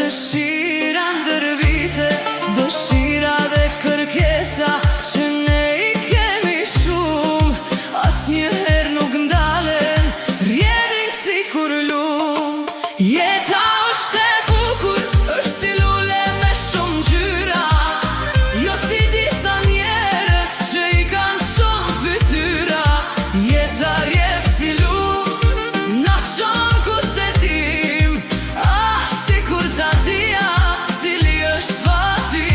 dëshira ndër vite, dëshira dhe kërkesa që ne I kemi shumë, asnjëherë nuk ndalen, rjedhin sikur lum. Jeta është e bukur, është si lule me shumë ngjyra, jo si disa njerëz që I kanë shumë fytyra. Jeta rjef si lum, na çon ku se tim, sikur ta dija cili është fati.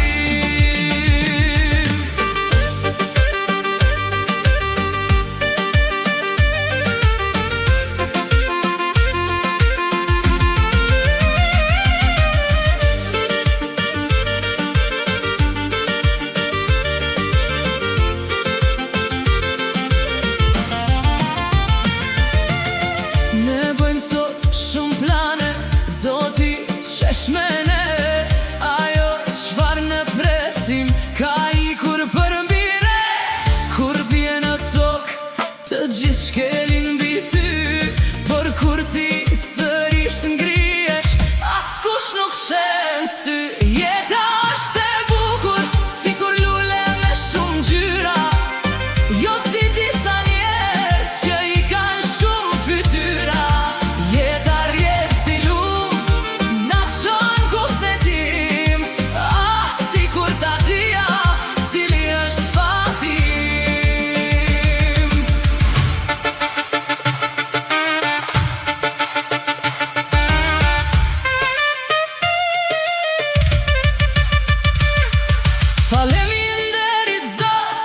Ne bëjmë sot shumë plane, Zoti qesh me ne, ajo çfarë ne presim ka ikur për mbi ne. Kur bie në tokë të gjithë shkelin mbi ty, por kur ti sërish të ngrihesh, askush nuk shen sy. Jeta është e bukur, sikur lule me shumë ngjyra, jo si disa njerëz që I kanë shumë fytyra. Jeta rjef si lum, na çon ku se tim, sikur ta dija cili është fati. Faleminderit Zot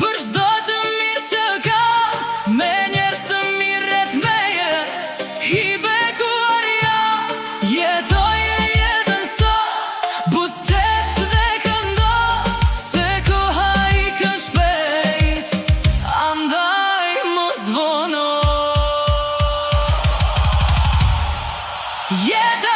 për çdo të mirë që kam, me njerëz të mirë rreth meje I bekuar jam. Jetoje jetën sot, buzëqesh dhe këndo, se koha ikën shpejt, andaj mos vono. Jeta